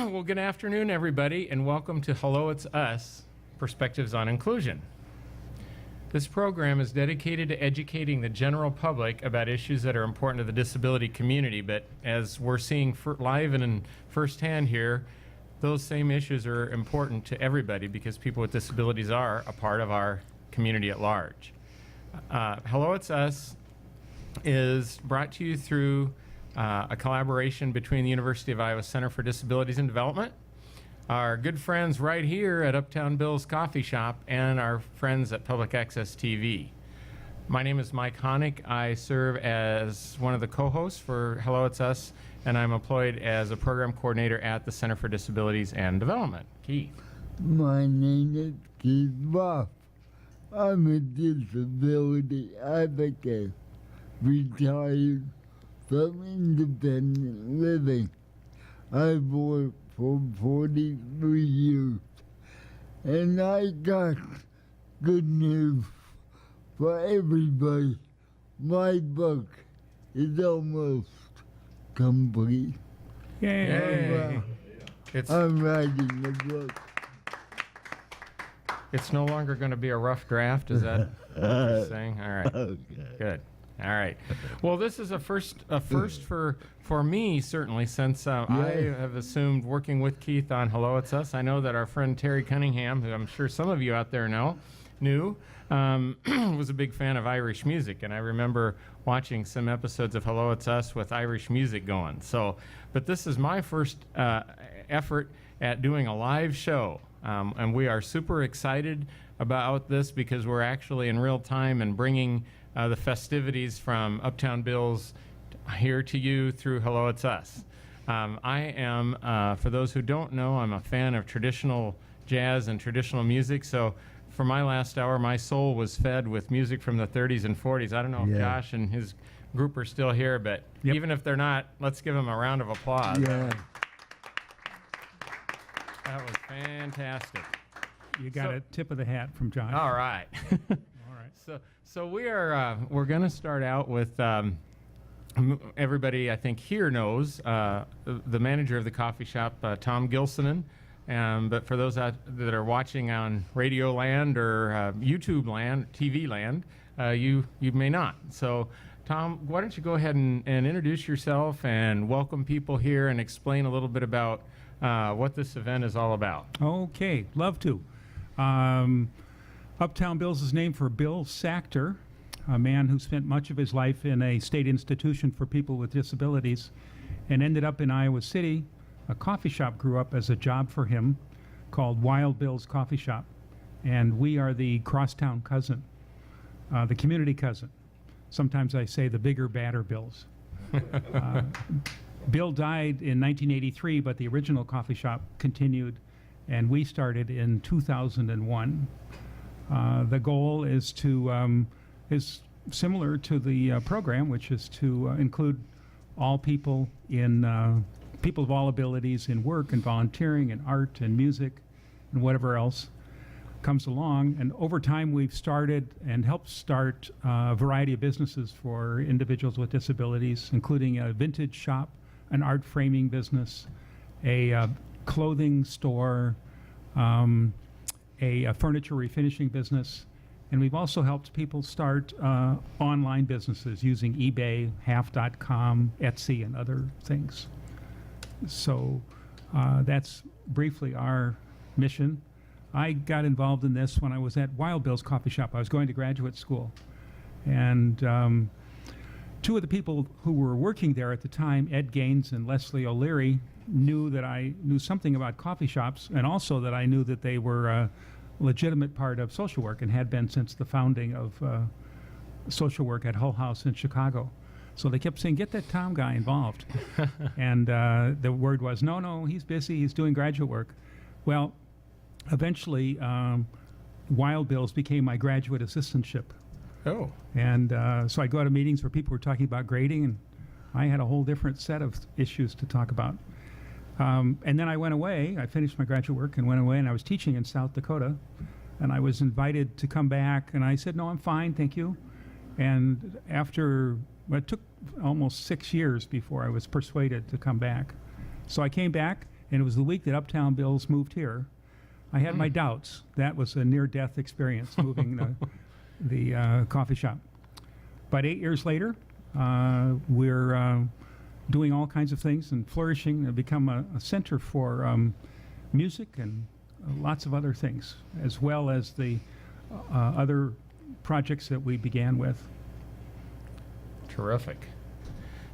Well, good afternoon, everybody, and welcome to Hello, It's Us, Perspectives on Inclusion. This program is dedicated to educating the general public about issues that are important to the disability community, but as we're seeing live and in firsthand here, those same issues are important to everybody because people with disabilities are a part of our community at large. Hello, It's Us is brought to you through a collaboration between the University of Iowa Center for Disabilities and Development, our good friends right here at Uptown Bill's Coffee Shop, and our friends at Public Access TV. My name is Mike Honick. I serve as one of the co-hosts for Hello, It's Us, and I'm employed as a program coordinator at the Center for Disabilities and Development. Keith. My name is Keith Buff. I'm a disability advocate, retired from independent living. I've worked for 43 years, and I got good news for everybody. My book is almost complete. Yay! I'm writing the book. It's no longer going to be a rough draft, is that what you're saying? All right. Okay. Good. All right. Well, this is a first for me, certainly, since I have assumed working with Keith on Hello, It's Us. I know that our friend Terry Cunningham, who I'm sure some of you out there knew, was a big fan of Irish music, and I remember watching some episodes of Hello, It's Us with Irish music going. But this is my first effort at doing a live show, and we are super excited about this because we're actually in real time and bringing the festivities from Uptown Bill's here to you through Hello, It's Us. I am, for those who don't know, I'm a fan of traditional jazz and traditional music, so for my last hour, my soul was fed with music from the 30s and 40s. I don't know if Josh and his group are still here, but even if they're not, let's give them a round of applause. Yeah. That was fantastic. You got a tip of the hat from Josh. All right. All right. So we're going to start out with everybody I think here knows the manager of the coffee shop, Tom Gilsonen. But for those that are watching on Radio Land or YouTube Land, TV Land, you may not. So, Tom, why don't you go ahead and introduce yourself and welcome people here and explain a little bit about what this event is all about. Okay, love to. Uptown Bill's is named for Bill Sachter, a man who spent much of his life in a state institution for people with disabilities and ended up in Iowa City. A coffee shop grew up as a job for him called Wild Bill's Coffee Shop, and we are the crosstown cousin, the community cousin. Sometimes I say the bigger, badder Bills. Bill died in 1983, but the original coffee shop continued, and we started in 2001. The goal is similar to the program, which is to include all people people of all abilities in work and volunteering and art and music and whatever else comes along. And over time, we've started and helped start a variety of businesses for individuals with disabilities, including a vintage shop, an art framing business, a clothing store, a furniture refinishing business. And we've also helped people start online businesses using eBay, half.com, Etsy, and other things. So that's briefly our mission. I got involved in this when I was at Wild Bill's Coffee Shop. I was going to graduate school. And two of the people who were working there at the time, Ed Gaines and Leslie O'Leary, knew that I knew something about coffee shops, and also that I knew that they were a legitimate part of social work and had been since the founding of social work at Hull House in Chicago. So they kept saying, get that Tom guy involved. And the word was, no, he's busy, he's doing graduate work. Well, eventually, Wild Bill's became my graduate assistantship. Oh. And so I go to meetings where people were talking about grading, and I had a whole different set of issues to talk about. And then I went away. I finished my graduate work and went away, and I was teaching in South Dakota. And I was invited to come back, and I said, no, I'm fine, thank you. And it took almost 6 years before I was persuaded to come back. So I came back, and it was the week that Uptown Bills moved here. I had my doubts. That was a near-death experience, moving the coffee shop. But 8 years later, we're doing all kinds of things and flourishing and become a center for music and lots of other things, as well as the other projects that we began with. Terrific.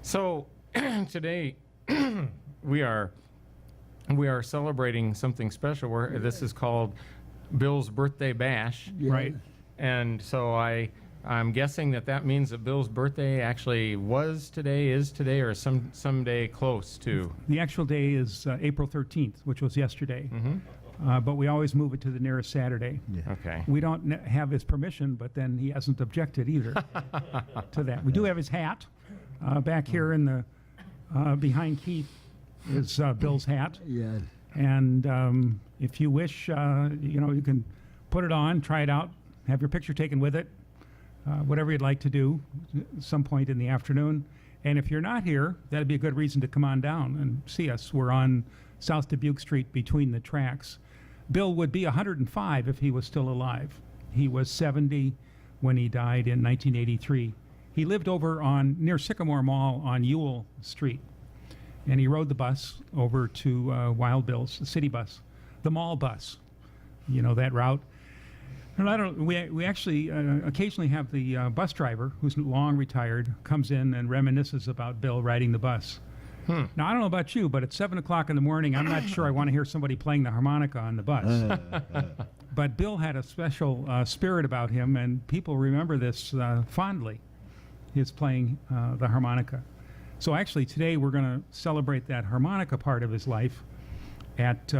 So today we are celebrating something special. This is called Bill's Birthday Bash, Yeah. Right. and so I'm guessing that means that Bill's birthday actually was today, is today, or someday close to. The actual day is April 13th, which was yesterday. But we always move it to the nearest Saturday. Okay. We don't have his permission, but then he hasn't objected either to that. We do have his hat back here in the behind Keith is Bill's hat, Yes. and if you wish, you can put it on, try it out, have your picture taken with it, whatever you'd like to do, at some point in the afternoon. And if you're not here, that'd be a good reason to come on down and see us. We're on South Dubuque Street between the tracks. Bill would be 105 if he was still alive. He was 70 when he died in 1983. He lived over near Sycamore Mall on Ewell Street, and he rode the bus over to Wild Bill's, the city bus, the mall bus, that route. And we actually occasionally have the bus driver, who's long retired, comes in and reminisces about Bill riding the bus. Now, I don't know about you, but at 7 o'clock in the morning, I'm not sure I want to hear somebody playing the harmonica on the bus. But Bill had a special spirit about him, and people remember this fondly, his playing the harmonica. So actually, today we're going to celebrate that harmonica part of his life at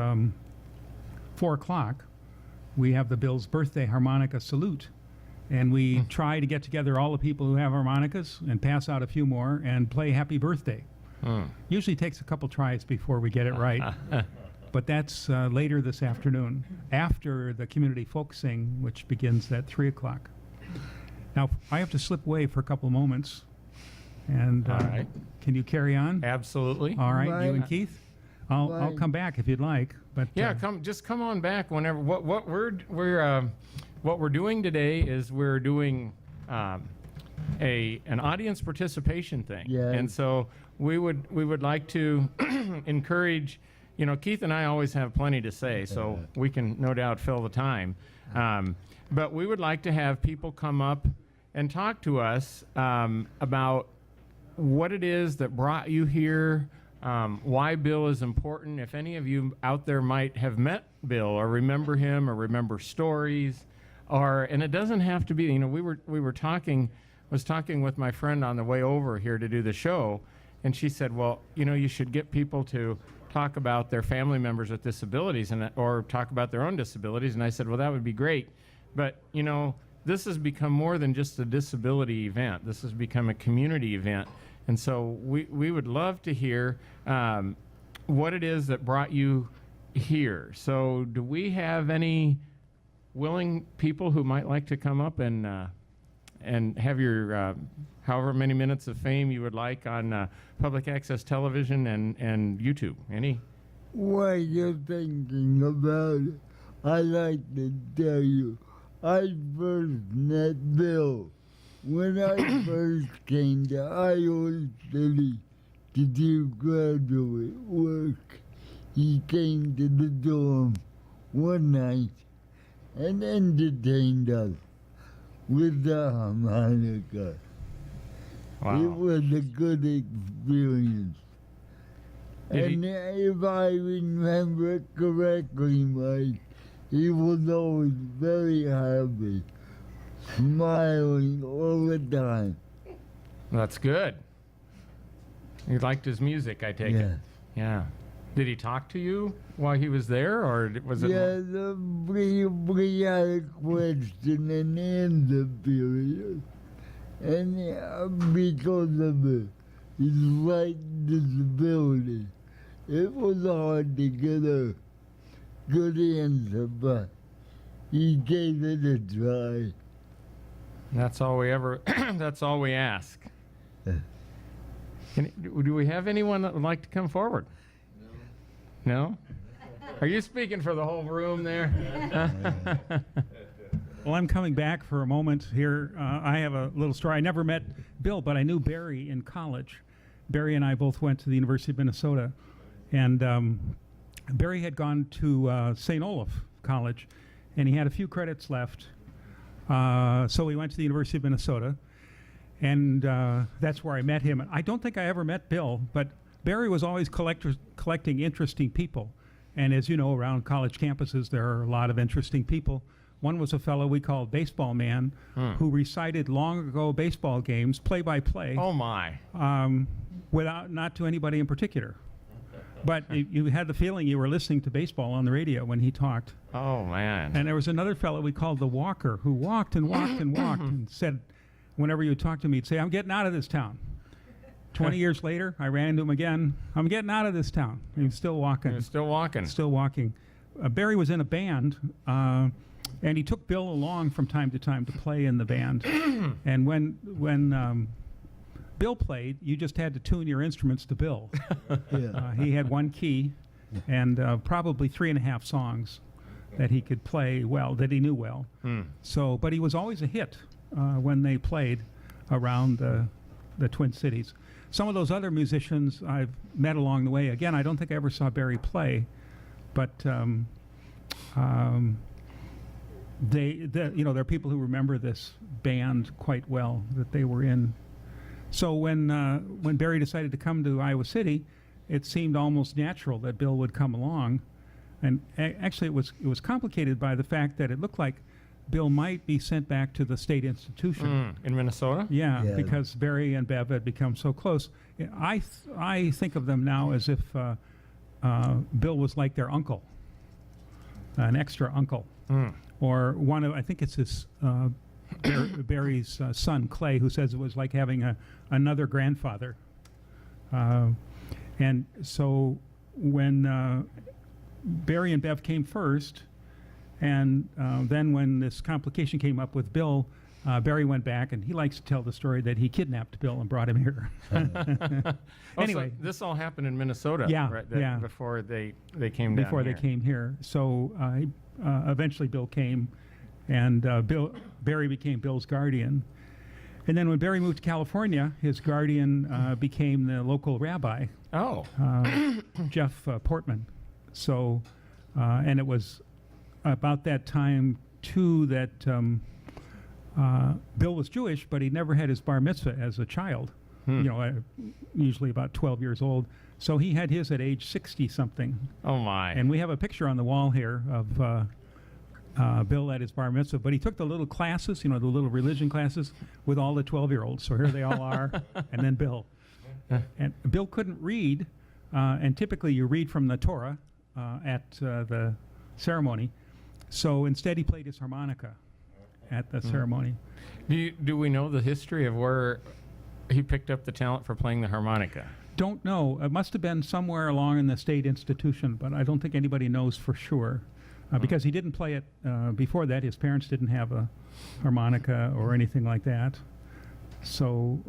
4 o'clock. We have the Bill's Birthday Harmonica Salute, and we try to get together all the people who have harmonicas and pass out a few more and play Happy Birthday. Usually takes a couple tries before we get it right, but that's later this afternoon after the community folk sing, which begins at 3 o'clock. Now, I have to slip away for a couple moments, and All right. can you carry on? Absolutely. All right, you and Bye. Keith? I'll Bye. come back if you'd like. But Yeah, come on back whenever. What we're doing today is we're doing an audience participation thing, Yeah. and so we would like to encourage. Keith and I always have plenty to say, so we can no doubt fill the time. But we would like to have people come up and talk to us about what it is that brought you here, why Bill is important. If any of you out there might have met Bill or remember him or remember stories, and it doesn't have to be. Was talking with my friend on the way over here to do the show, and she said, well, you should get people to talk about their family members with disabilities or talk about their own disabilities. And I said, well, that would be great. But, this has become more than just a disability event. This has become a community event. And so we would love to hear what it is that brought you here. So do we have any willing people who might like to come up and have your however many minutes of fame you would like on public access television and YouTube? Any? While you're thinking about it, I'd like to tell you, I first met Bill when I first came to Iowa City to do graduate work. He came to the dorm one night and entertained us with the harmonica. Wow. It was a good experience. Did he- And if I remember it correctly, Mike, he was always very happy, smiling all the time. That's good. You liked his music, I take it. Yes. Yeah. Did he talk to you while he was there, or was it? Yeah, we had a question and answer period. And because of his light disability, it was hard to get a good answer, but he gave it a try. That's all we ever. That's all we ask. Do we have anyone that would like to come forward? No? Are you speaking for the whole room there? Well, I'm coming back for a moment here. I have a little story. I never met Bill, but I knew Barry in college. Barry and I both went to the University of Minnesota. And Barry had gone to St. Olaf College, and he had a few credits left. So we went to the University of Minnesota, and that's where I met him. I don't think I ever met Bill, but Barry was always collecting interesting people. And as you know, around college campuses, there are a lot of interesting people. One was a fellow we called Baseball Man, who recited long ago baseball games, play by play, Oh, my. without not to anybody in particular. But you had the feeling you were listening to baseball on the radio when he talked. Oh, man. And there was another fellow we called the Walker, who walked and walked and walked and said, whenever you would talk to me, he'd say, "I'm getting out of this town." 20 years later, I ran into him again. "I'm getting out of this town." He was still walking. You're still walking. Still walking. Barry was in a band, and he took Bill along from time to time to play in the band. And when Bill played, you just had to tune your instruments to Bill. Yeah. He had one key and probably 3.5 songs that he could play well, that he knew well. So, but he was always a hit when they played around the Twin Cities. Some of those other musicians I've met along the way. Again, I don't think I ever saw Barry play, but there are people who remember this band quite well that they were in. So when Barry decided to come to Iowa City, it seemed almost natural that Bill would come along, and actually it was complicated by the fact that it looked like Bill might be sent back to the state institution. In Minnesota? Yeah, Yeah. because Barry and Bev had become so close. I think of them now as if Bill was like their uncle, an extra uncle, or one of, I think it's his Barry's son Clay, who says it was like having another grandfather. And so when Barry and Bev came first, and then when this complication came up with Bill, Barry went back, and he likes to tell the story that he kidnapped Bill and brought him here. Anyway, So this all happened in Minnesota. Yeah, Right, yeah. Before they came down before here. they came here. So eventually Bill came, and Barry became Bill's guardian. And then when Barry moved to California, his guardian became the local rabbi, Oh. Jeff Portman. So, and it was about that time, too, that Bill was Jewish, but he never had his bar mitzvah as a child, usually about 12 years old. So he had his at age 60-something. Oh, my. And we have a picture on the wall here of Bill at his bar mitzvah. But he took the little classes, the little religion classes, with all the 12-year-olds. So here they all are, and then Bill. And Bill couldn't read, and typically you read from the Torah at the ceremony. So instead he played his harmonica at the ceremony. Do we know the history of where he picked up the talent for playing the harmonica? Don't know. It must have been somewhere along in the state institution, but I don't think anybody knows for sure. Because he didn't play it before that. His parents didn't have a harmonica or anything like that. So,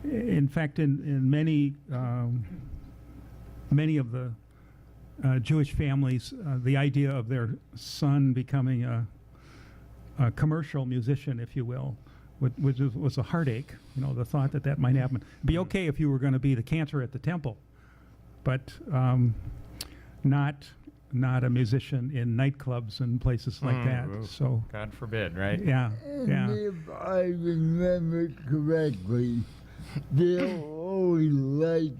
in fact, in many of the Jewish families, the idea of their son becoming a commercial musician, if you will, was a heartache. The thought that might happen. It'd be okay if you were going to be the cantor at the temple, but not a musician in nightclubs and places like that. Oof. So, God forbid, right? yeah. And if I remember correctly, Bill always liked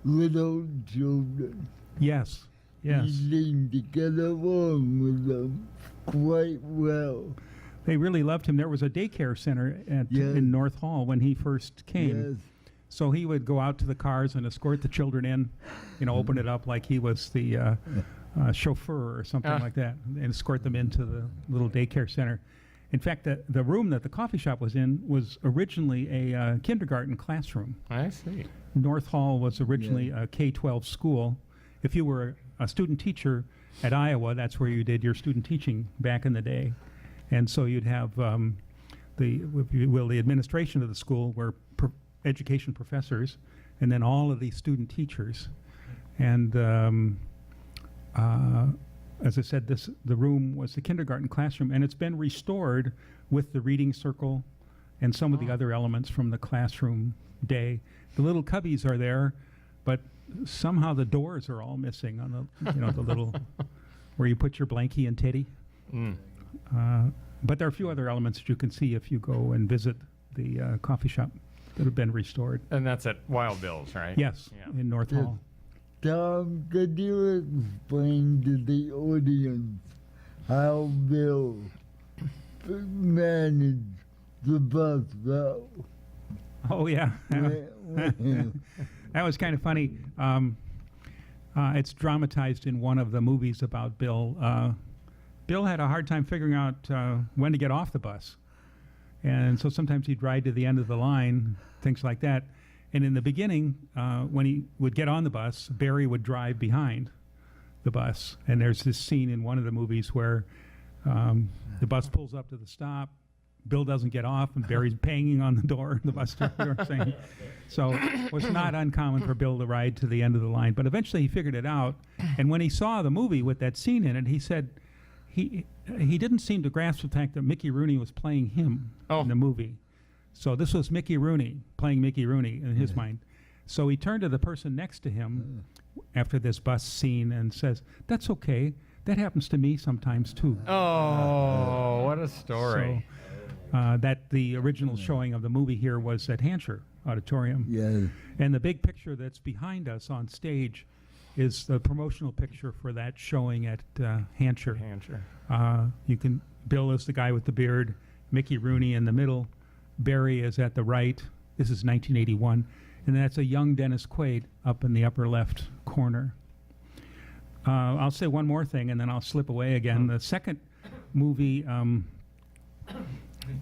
little children. Yes. Yes. He seemed to get along with them quite well. They really loved him. There was a daycare center Yes. in North Hall when he first came. Yes. So he would go out to the cars and escort the children in, open it up like he was the chauffeur or something like that, and escort them into the little daycare center. In fact, the room that the coffee shop was in was originally a kindergarten classroom. I see. North Hall was originally a K-12 school. If you were a student teacher at Iowa, that's where you did your student teaching back in the day. And so you'd have the administration of the school were education professors, and then all of these student teachers. And as I said, the room was the kindergarten classroom, and it's been restored with the reading circle and some of the other elements from the classroom day. The little cubbies are there, but somehow the doors are all missing on the, the little where you put your blankie and teddy. But there are a few other elements that you can see if you go and visit the coffee shop that have been restored. And that's at Wild Bill's, right? Yes, Yeah. in North Yeah. Hall. Tom, could you explain to the audience how Bill managed the bus route? Oh, yeah. When- That was kind of funny. It's dramatized in one of the movies about Bill. Bill had a hard time figuring out when to get off the bus. And so sometimes he'd ride to the end of the line, things like that. And in the beginning, when he would get on the bus, Barry would drive behind the bus. And there's this scene in one of the movies where the bus pulls up to the stop, Bill doesn't get off, and Barry's banging on the door, the bus door saying. So it was not uncommon for Bill to ride to the end of the line. But eventually he figured it out. And when he saw the movie with that scene in it, he said he didn't seem to grasp the fact that Mickey Rooney was playing him in the movie. So this was Mickey Rooney playing Mickey Rooney in his mind. So he turned to the person next to him after this bus scene and says, "That's okay. That happens to me sometimes too." Oh, what a story. So that the original showing of the movie here was at Hansher Auditorium. Yes. And the big picture that's behind us on stage is the promotional picture for that showing at Hansher. Bill is the guy with the beard, Mickey Rooney in the middle, Barry is at the right. This is 1981. And that's a young Dennis Quaid up in the upper left corner. I'll say one more thing and then I'll slip away again. The second movie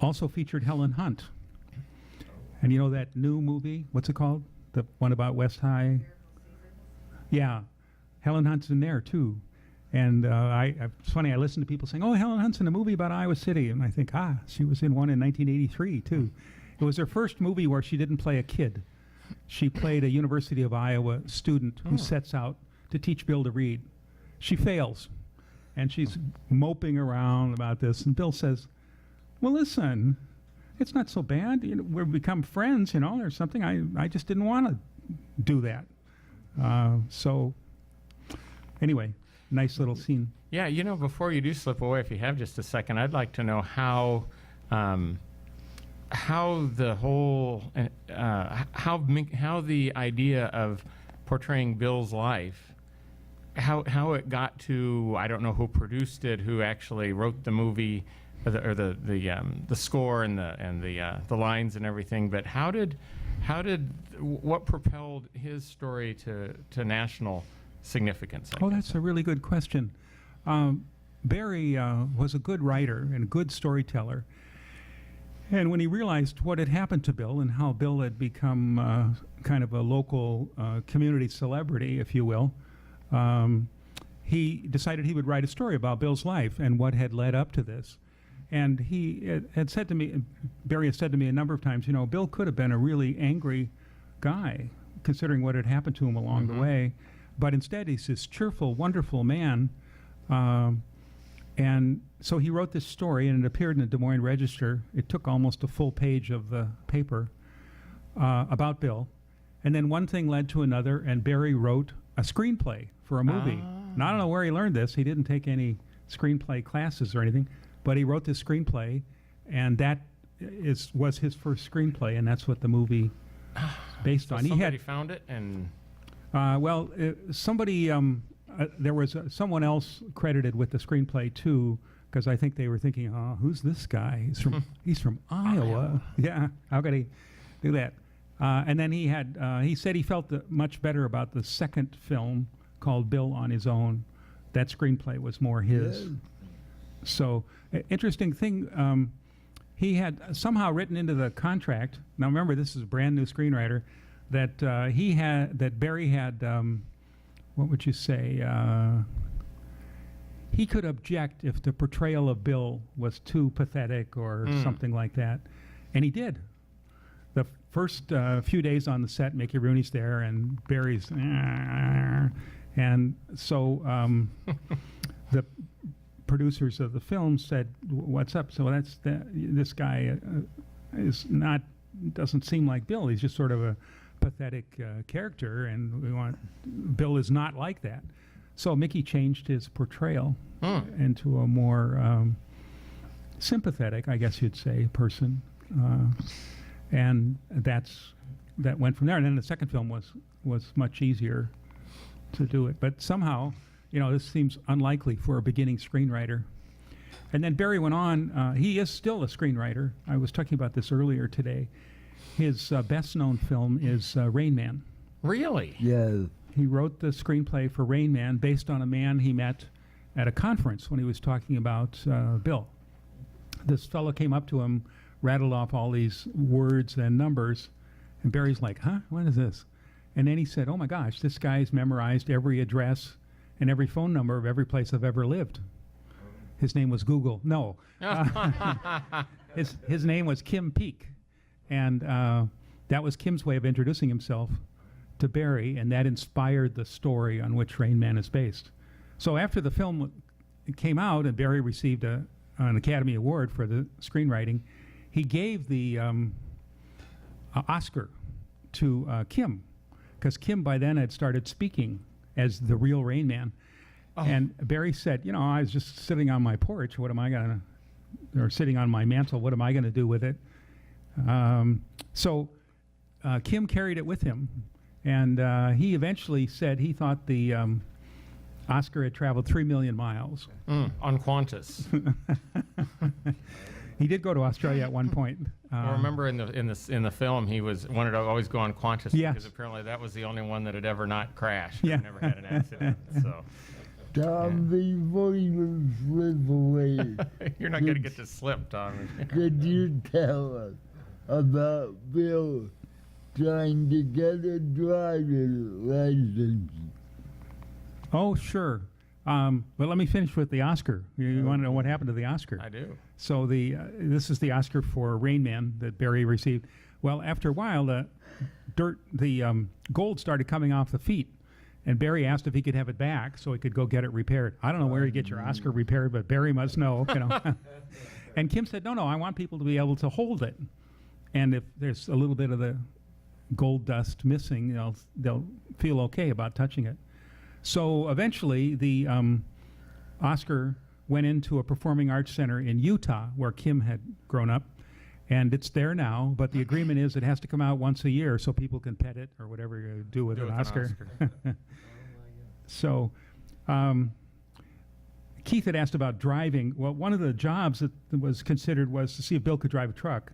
also featured Helen Hunt. And you know that new movie, what's it called? The one about West High? Yeah, Helen Hunt's in there too. And it's funny, I listen to people saying, "Oh, Helen Hunt's in a movie about Iowa City." And I think, she was in one in 1983 too. It was her first movie where she didn't play a kid. She played a University of Iowa student who sets out to teach Bill to read. She fails. And she's moping around about this. And Bill says, "Well, listen, it's not so bad. We've become friends, or something. I just didn't want to do that." So anyway, nice little scene. Yeah, before you do slip away, if you have just a second, I'd like to know how the whole how the idea of portraying Bill's life, how it got to, I don't know who produced it, who actually wrote the movie, or the score and the lines and everything, but what propelled his story to national significance? I Oh, guess? that's a really good question. Barry was a good writer and a good storyteller. And when he realized what had happened to Bill and how Bill had become kind of a local community celebrity, if you will, he decided he would write a story about Bill's life and what had led up to this. And he had said to me, Barry had said to me a number of times, Bill could have been a really angry guy, considering what had happened to him along the way. But instead, he's this cheerful, wonderful man. And so he wrote this story, and it appeared in the Des Moines Register. It took almost a full page of the paper about Bill. And then one thing led to another, and Barry wrote a screenplay for a movie. Now, I don't know where he learned this. He didn't take any screenplay classes or anything, but he wrote this screenplay, and that was his first screenplay, and that's what the movie based on. Somebody found it and... Somebody, there was someone else credited with the screenplay too, because I think they were thinking, who's this guy? He's from Iowa. Yeah, how could he do that? And then he said he felt much better about the second film called Bill on His Own. That screenplay was more his. Yeah. So, interesting thing, he had somehow written into the contract. Now remember, this is a brand new screenwriter. That Barry had, what would you say? He could object if the portrayal of Bill was too pathetic or something like that, and he did. first few days on the set, Mickey Rooney's there, and Barry's, and so the producers of the film said, "What's up?" So this guy doesn't seem like Bill. He's just sort of a pathetic character, and Bill is not like that. So Mickey changed his portrayal into a more sympathetic, I guess you'd say, person, and that went from there. And then the second film was much easier to do it. But somehow, this seems unlikely for a beginning screenwriter. And then Barry went on. He is still a screenwriter. I was talking about this earlier today. His best-known film is Rain Man. Really? Yeah. He wrote the screenplay for Rain Man based on a man he met at a conference when he was talking about Bill. This fellow came up to him, rattled off all these words and numbers, and Barry's like, "Huh? What is this?" And then he said, "Oh my gosh, this guy's memorized every address and every phone number of every place I've ever lived." His name was Google. No. His name was Kim Peek. And that was Kim's way of introducing himself to Barry, and that inspired the story on which Rain Man is based. So after the film came out and Barry received an Academy Award for the screenwriting, he gave the Oscar to Kim, because Kim by then had started speaking as the real Rain Man. Oh. And Barry said, I was just sitting on my porch. What am I going to, or sitting on my mantle, what am I going to do with it? So Kim carried it with him, and he eventually said he thought the Oscar had traveled 3 million miles. On Qantas. He did go to Australia at one point. I remember in the film he wanted to always go on Qantas because apparently that was the only one that had ever not crashed. Yeah. Never had an accident. So. Tom, before you slip away, You're not going to get to slip, Tom. could you tell us about Bill trying to get a driver's license? Oh, sure. But let me finish with the Oscar. You want to know what happened to the Oscar? I do. So this is the Oscar for Rain Man that Barry received. Well, after a while, the gold started coming off the feet, and Barry asked if he could have it back so he could go get it repaired. I don't know where you get your Oscar repaired, but Barry must know. And Kim said, no, I want people to be able to hold it. And if there's a little bit of the gold dust missing, they'll feel okay about touching it. So eventually, the Oscar went into a performing arts center in Utah, where Kim had grown up, and it's there now. But the agreement is it has to come out once a year so people can pet it or whatever you do with an Oscar. So Keith had asked about driving. Well, one of the jobs that was considered was to see if Bill could drive a truck.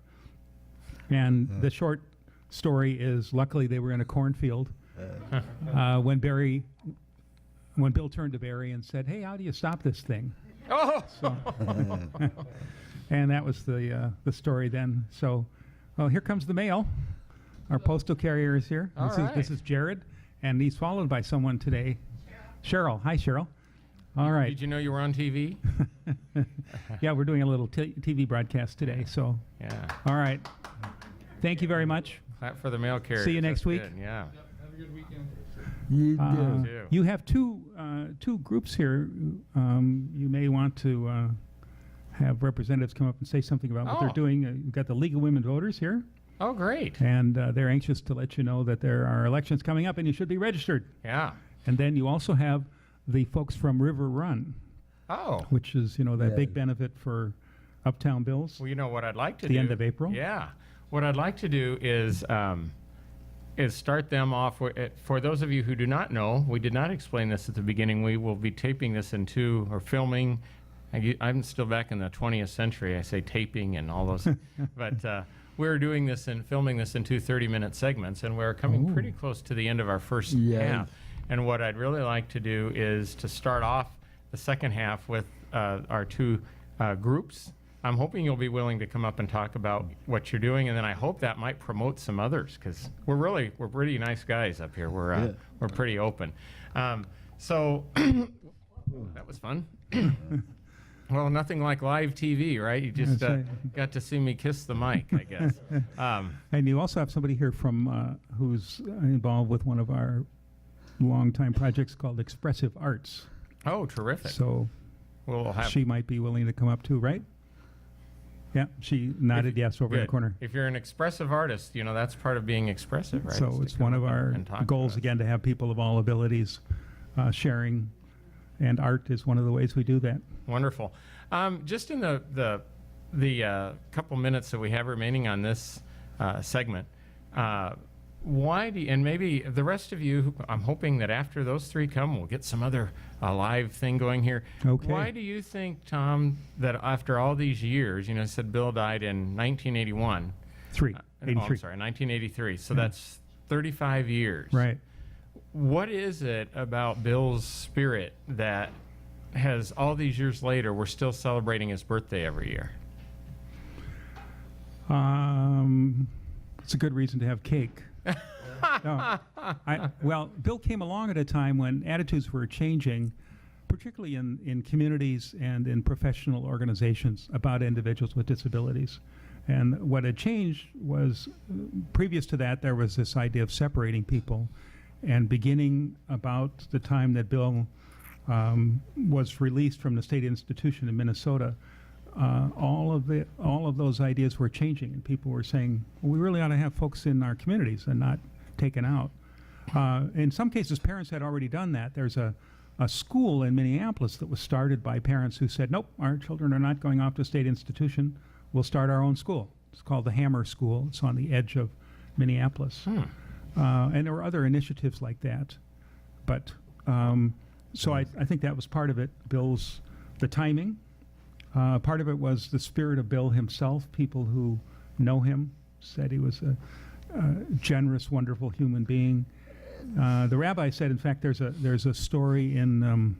And the short story is, luckily they were in a cornfield when Bill turned to Barry and said, "Hey, how do you stop this thing?" Oh! So, and that was the story then. So, well, here comes the mail. Our postal carrier is here. This is Jared, and he's followed by someone today. Cheryl. Hi, Cheryl. All right. Did you know you were on TV? Yeah, we're doing a little TV broadcast today. So, Yeah. all right. Thank you very much. Clap for the mail carrier. See you next week. Yeah. You do. too. You have two groups here. You may want to have representatives come up and say something about what they're doing. You've got the League of Women Voters here, Oh, great. and they're anxious to let you know that there are elections coming up and you should be registered. Yeah. And then you also have the folks from River Run, Oh. which is, that Yeah. big benefit for Uptown Bills. Well, you know what I'd like to do? The end of April? Yeah. What I'd like to do is start them off for those of you who do not know, we did not explain this at the beginning. We will be taping this or filming. I'm still back in the 20th century. I say taping and all those. But we're doing this and filming this in 2 30-minute segments, and we're coming pretty close to the end of our first half. And what I'd really like to do is to start off the second half with our 2 groups. I'm hoping you'll be willing to come up and talk about what you're doing, and then I hope that might promote some others, because we're pretty nice guys up here. We're pretty open. So that was fun. Well, nothing like live TV, right? You just That's right. got to see me kiss the mic, I guess. And you also have somebody here from who's involved with one of our longtime projects called Expressive Arts. Oh, terrific. So We'll have she might be willing to come up too, right? Yeah, she nodded yes over in the good. corner. If you're an expressive artist, that's part of being expressive, right? So Is to it's come one up of our and talk goals, about it. again, to have people of all abilities sharing, and art is one of the ways we do that. Wonderful. Just in the couple minutes that we have remaining on this segment, why do you, and maybe the rest of you, I'm hoping that after those three come, we'll get some other live thing going here. Okay. Why do you think, Tom, that after all these years, you said Bill died in 1981? 83. I'm sorry, 1983. So that's 35 years. Right. What is it about Bill's spirit that has all these years later, we're still celebrating his birthday every year? It's a good reason to have cake. No, well, Bill came along at a time when attitudes were changing, particularly in communities and in professional organizations about individuals with disabilities. And what had changed was, previous to that, there was this idea of separating people. And beginning about the time that Bill was released from the state institution in Minnesota, all of those ideas were changing, and people were saying, well, we really ought to have folks in our communities and not taken out. In some cases, parents had already done that. There's a school in Minneapolis that was started by parents who said, nope, our children are not going off to a state institution. We'll start our own school. It's called the Hammer School. It's on the edge of Minneapolis. And there were other initiatives like that. But so I think that was part of it. The timing. Part of it was the spirit of Bill himself. People who know him said he was a generous, wonderful human being. The rabbi said, in fact, there's a story in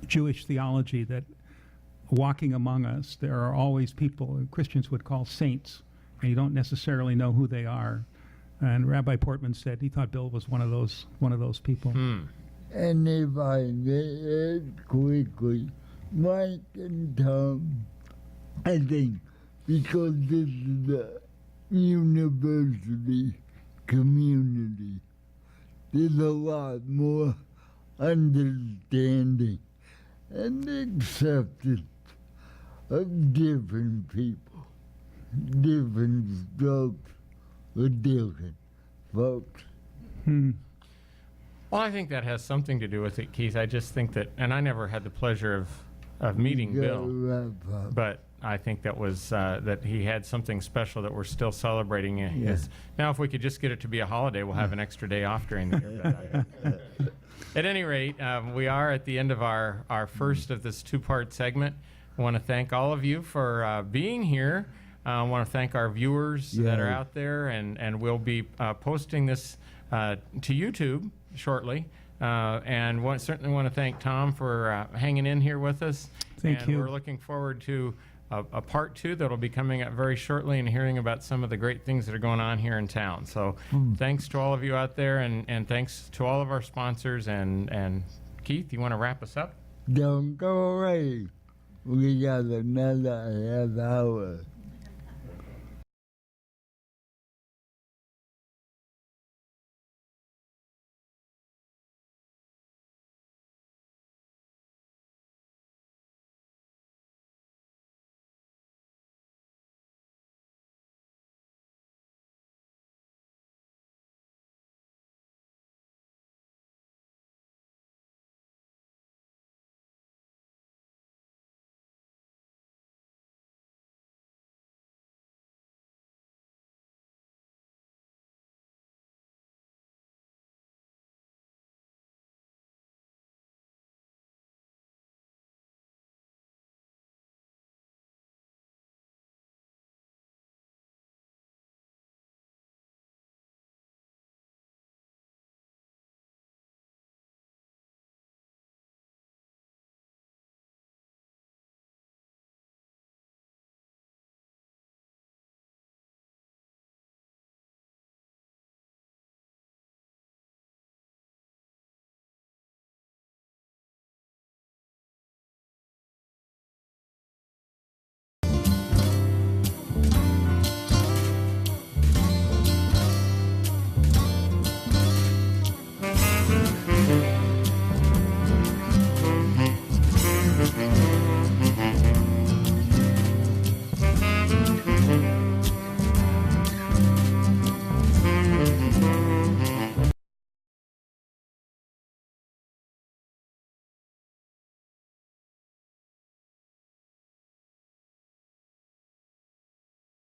Jewish theology that walking among us, there are always people Christians would call saints, and you don't necessarily know who they are. And Rabbi Portman said he thought Bill was one of those people. And if I may add quickly, Mike and Tom, I think because this is the university community, there's a lot more understanding and acceptance of different people, different strokes with different folks. Well, I think that has something to do with it, Keith. I just think that, and I never had the pleasure of meeting Bill, but I think that was that he had something special that we're still celebrating. Now, if we could just get it to be a holiday, we'll have an extra day off during the year. At any rate, we are at the end of our first of this two-part segment. I want to thank all of you for being here. I want to thank our viewers that are out there, and we'll be posting this to YouTube shortly. And certainly want to thank Tom for hanging in here with us. Thank you. We're looking forward to a part two that'll be coming up very shortly and hearing about some of the great things that are going on here in town. So thanks to all of you out there, and thanks to all of our sponsors. And Keith, you want to wrap us up? Don't go away. We got another half hour.